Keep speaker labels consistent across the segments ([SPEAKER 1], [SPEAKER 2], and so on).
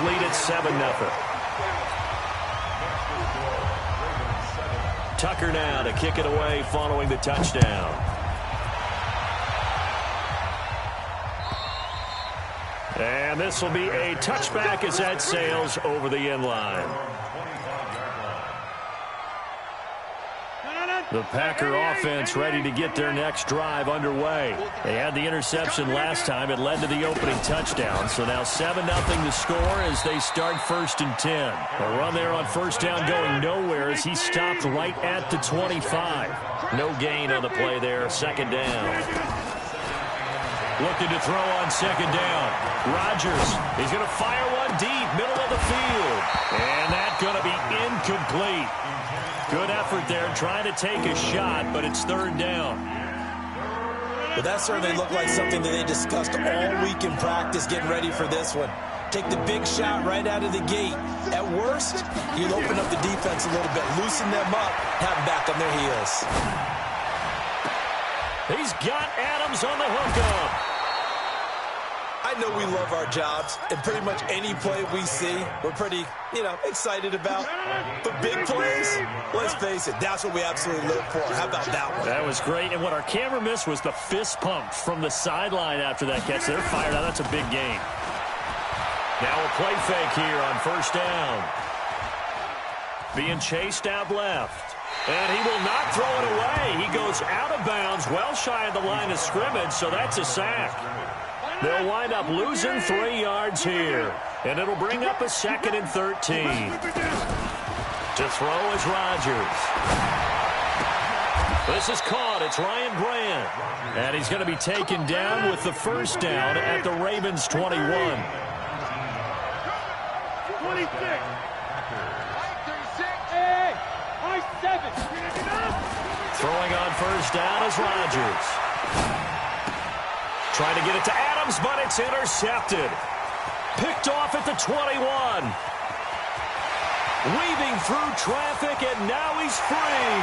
[SPEAKER 1] Ravens lead at 7-0. Tucker now to kick it away following the touchdown. And this will be a touchback as that sails over the end line. The Packer offense ready to get their next drive underway. They had the interception last time. It led to the opening touchdown. So now 7-0 the score as they start 1st and 10. A run there on first down going nowhere as he stopped right at the 25. No gain on the play there. 2nd down. Looking to throw on 2nd down. Rodgers, he's going to fire one deep, middle of the field. And that's going to be incomplete. Good effort there, trying to take a shot, but it's 3rd down.
[SPEAKER 2] Well, that certainly looked like something that they discussed all week in practice, getting ready for this one. Take the big shot right out of the gate. At worst, you'll open up the defense a little bit, loosen them up, have them back on their heels.
[SPEAKER 1] He's got Adams on the hookup.
[SPEAKER 2] I know we love our jobs, and pretty much any play we see, we're pretty, excited about. But big plays, let's face it, that's what we absolutely live for. How about that one?
[SPEAKER 1] That was great, and what our camera missed was the fist pump from the sideline after that catch. They're fired out. That's a big gain. Now a play fake here on 1st down. Being chased out left. And he will not throw it away. He goes out of bounds, well shy of the line of scrimmage, so that's a sack. They'll wind up losing 3 yards here. And it'll bring up a 2nd and 13. To throw is Rodgers. This is caught. It's Ryan Brand. And he's going to be taken down with the 1st down at the Ravens' 21.
[SPEAKER 3] 26.
[SPEAKER 1] Throwing on 1st down is Rodgers. Trying to get it to Adams, but it's intercepted. Picked off at the 21. Weaving through traffic, and now he's free.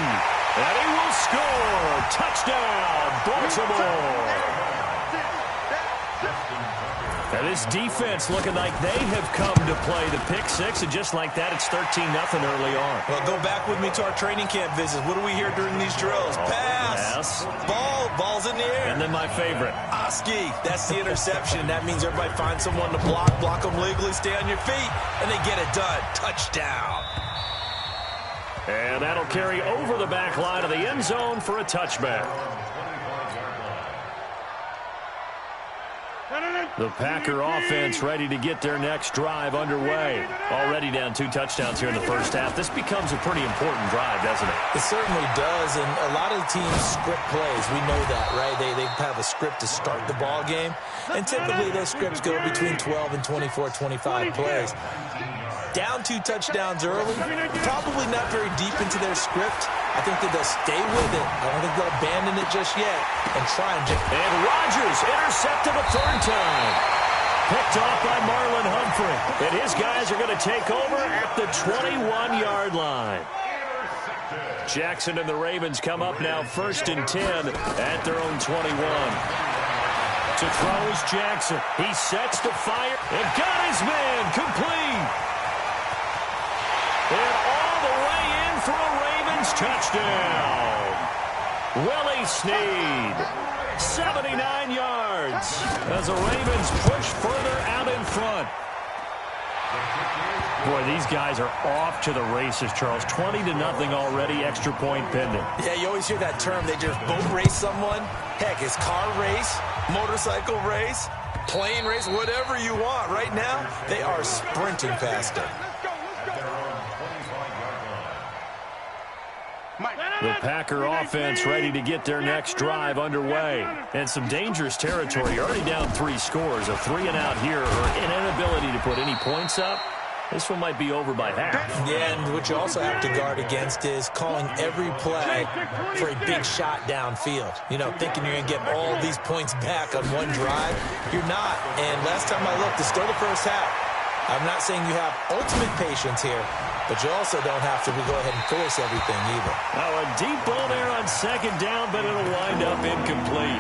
[SPEAKER 1] And he will score. Touchdown, Baltimore. Now this defense looking like they have come to play the pick six, and just like that, it's 13-0 early on.
[SPEAKER 2] Well, go back with me to our training camp visits. What do we hear during these drills? Pass. Ball's in the air.
[SPEAKER 1] And then my favorite.
[SPEAKER 2] Oski, that's the interception. That means everybody finds someone to block them legally, stay on your feet, and they get it done. Touchdown.
[SPEAKER 1] And that'll carry over the back line of the end zone for a touchback. The Packer offense ready to get their next drive underway. Already down 2 touchdowns here in the first half. This becomes a pretty important drive, doesn't it?
[SPEAKER 2] It certainly does, and a lot of the teams script plays. We know that, right? They have a script to start the ball game, and typically those scripts go between 12 and 24, 25 plays. Down 2 touchdowns early, probably not very deep into their script. I think that they'll stay with it. I don't think they'll abandon it just yet and try and
[SPEAKER 1] And Rodgers intercepted a 3rd time. Picked off by Marlon Humphrey. And his guys are going to take over at the 21-yard line. Jackson and the Ravens come up now 1st and 10 at their own 21. To throw is Jackson. He sets to fire and got his man complete. And all the way in for a Ravens touchdown. Willie Snead, 79 yards as the Ravens push further out in front. Boy, these guys are off to the races, Charles. 20-0 already, extra point pending.
[SPEAKER 2] Yeah, you always hear that term. They just boat race someone. Heck, it's car race, motorcycle race, plane race, whatever you want. Right now, they are sprinting past it.
[SPEAKER 1] The Packer offense ready to get their next drive underway. And some dangerous territory. You're already down 3 scores. A 3-and-out here or an inability to put any points up. This one might be over by half.
[SPEAKER 2] Yeah, and what you also have to guard against is calling every play for a big shot downfield. Thinking you're going to get all these points back on one drive. You're not. And last time I looked, to start the first half, I'm not saying you have ultimate patience here, but you also don't have to go ahead and force everything either.
[SPEAKER 1] Now a deep ball there on 2nd down, but it'll wind up incomplete.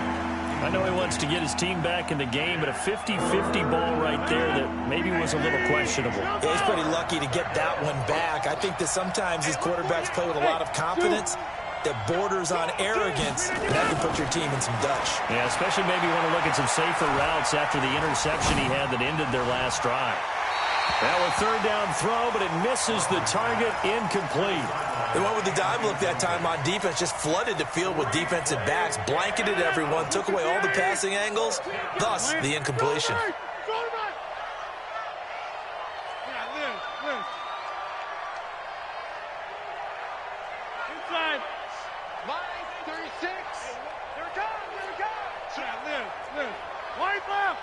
[SPEAKER 1] I know he wants to get his team back in the game, but a 50-50 ball right there that maybe was a little questionable.
[SPEAKER 2] Yeah, he's pretty lucky to get that one back. I think that sometimes these quarterbacks play with a lot of confidence that borders on arrogance, and that can put your team in some dutch.
[SPEAKER 1] Yeah, especially maybe want to look at some safer routes after the interception he had that ended their last drive. Now a third down throw, but it misses the target, incomplete.
[SPEAKER 2] They went with the dime look that time on defense, just flooded the field with defensive backs, blanketed everyone, took away all the passing angles, thus the incompletion.
[SPEAKER 3] Inside. Line 36. Here it comes. Here it comes. Live. Wide left.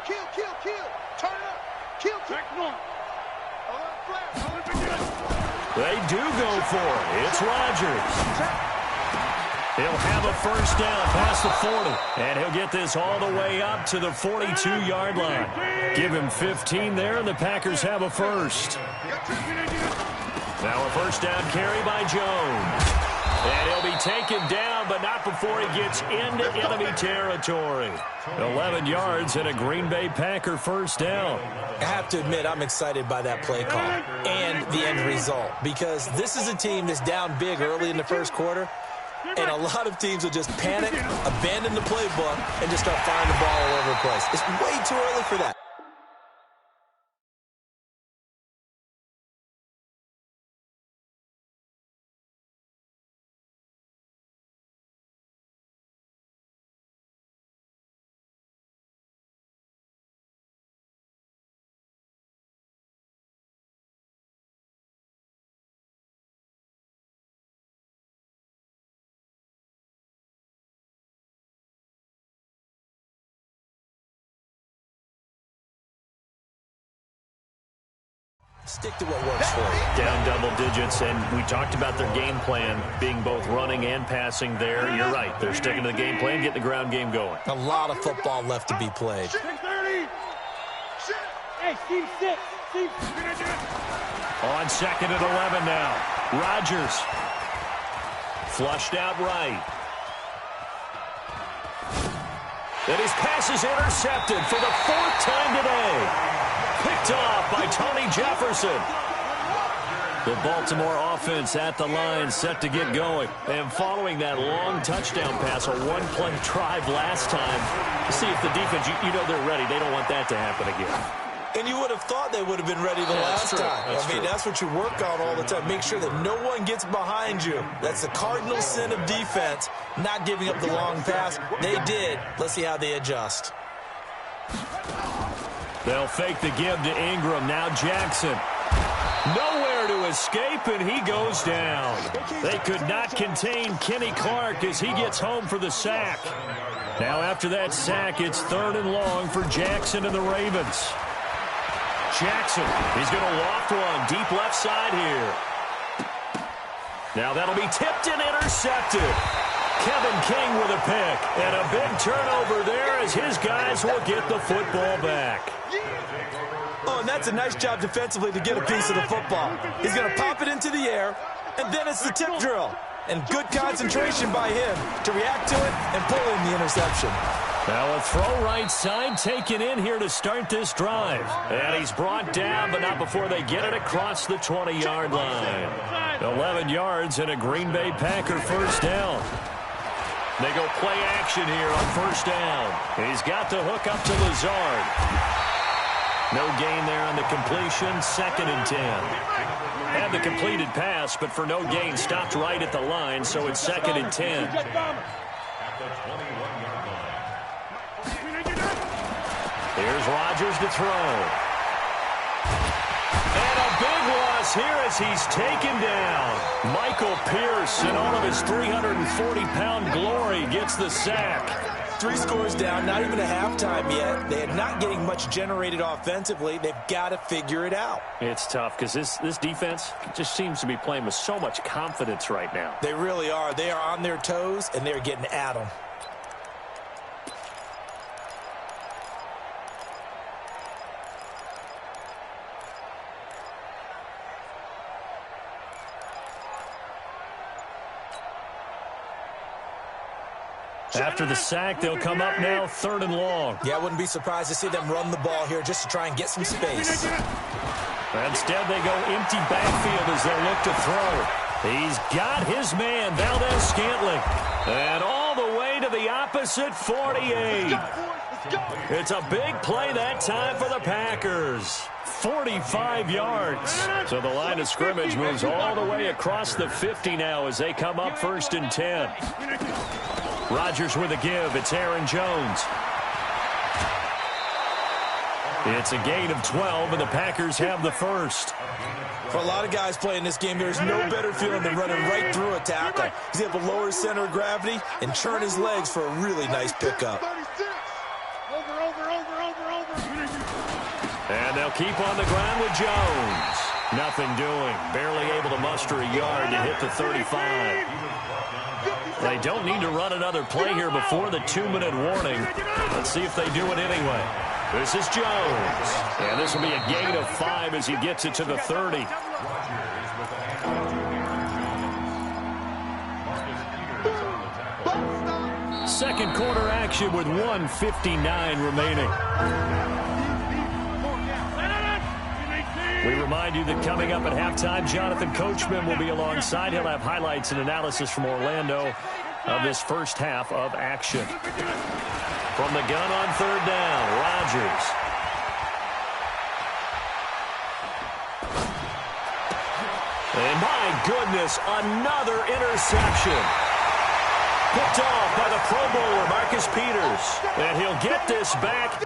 [SPEAKER 3] Kill. Turn it up. Kill. Back north.
[SPEAKER 1] They do go for it. It's Rodgers. He'll have a first down past the 40. And he'll get this all the way up to the 42-yard line. Give him 15 there, and the Packers have a first. Now a first down carry by Jones. And he'll be taken down, but not before he gets into enemy territory. 11 yards and a Green Bay Packer first down.
[SPEAKER 2] I have to admit, I'm excited by that play call and the end result, because this is a team that's down big early in the first quarter, and a lot of teams will just panic, abandon the playbook, and just start firing the ball all over the place. It's way too early for that. Stick to what works for you.
[SPEAKER 1] Down double digits, and we talked about their game plan being both running and passing there. You're right. They're sticking to the game plan, getting the ground game going.
[SPEAKER 2] A lot of football left to be played.
[SPEAKER 3] 6:30. Hey, Steve, sit. Steve.
[SPEAKER 1] On second and 11 now. Rodgers. Flushed out right. And his pass is intercepted for the fourth time today. Picked off by Tony Jefferson. The Baltimore offense at the line, set to get going. And following that long touchdown pass, a one-play drive last time, see if the defense, you know they're ready. They don't want that to happen again.
[SPEAKER 2] And you would have thought they would have been ready the last time. That's what you work on all the time. Make sure that no one gets behind you. That's the cardinal sin of defense, not giving up the long pass. They did. Let's see how they adjust.
[SPEAKER 1] They'll fake the give to Ingram. Now Jackson. Nowhere to escape, and he goes down. They could not contain Kenny Clark as he gets home for the sack. Now after that sack, it's third and long for Jackson and the Ravens. Jackson, he's going to loft one deep left side here. Now that'll be tipped and intercepted. Kevin King with a pick, and a big turnover there as his guys will get the football back.
[SPEAKER 2] Oh, and that's a nice job defensively to get a piece of the football. He's going to pop it into the air, and then it's the tip drill. And good concentration by him to react to it and pull in the interception.
[SPEAKER 1] Now a throw right side taken in here to start this drive. And he's brought down, but not before they get it across the 20-yard line. 11 yards and a Green Bay Packer first down. They go play action here on first down. He's got the hook up to Lazard. No gain there on the completion, second and 10. Had the completed pass, but for no gain, stopped right at the line, so it's second and 10. Here's Rodgers to throw. And a big loss here as he's taken down. Michael Pierce, in all of his 340-pound glory, gets the sack.
[SPEAKER 2] 3 scores down, not even a halftime yet. They are not getting much generated offensively. They've got to figure it out.
[SPEAKER 1] It's tough because this defense just seems to be playing with so much confidence right now.
[SPEAKER 2] They really are. They are on their toes, and they're getting at them.
[SPEAKER 1] After the sack, they'll come up now 3rd and long.
[SPEAKER 2] Yeah, I wouldn't be surprised to see them run the ball here just to try and get some space.
[SPEAKER 1] Instead, they go empty backfield as they look to throw. He's got his man, Valdez-Scantling. And all the way to the opposite 48. It's a big play that time for the Packers. 45 yards. So the line of scrimmage moves all the way across the 50 now as they come up 1st and 10. Rodgers with a give. It's Aaron Jones. It's a gain of 12, and the Packers have the first.
[SPEAKER 2] For a lot of guys playing this game, there's no better feeling than running right through a tackle. He's able to lower his center of gravity and churn his legs for a really nice pickup.
[SPEAKER 1] And they'll keep on the ground with Jones. Nothing doing. Barely able to muster a yard to hit the 35. They don't need to run another play here before the 2-minute warning. Let's see if they do it anyway. This is Jones. And this will be a gain of 5 as he gets it to the 30. Second quarter action with 1:59 remaining. We remind you that coming up at halftime, Jonathan Coachman will be alongside. He'll have highlights and analysis from Orlando of this first half of action. From the gun on 3rd down, Rodgers. And my goodness, another interception. Picked off by the Pro Bowler, Marcus Peters. And he'll get this back.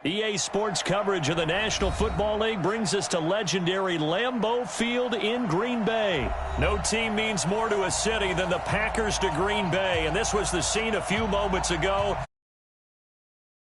[SPEAKER 1] EA Sports coverage of the National Football League brings us to legendary Lambeau Field in Green Bay. No team means more to a city than the Packers to Green Bay, and this was the scene a few moments ago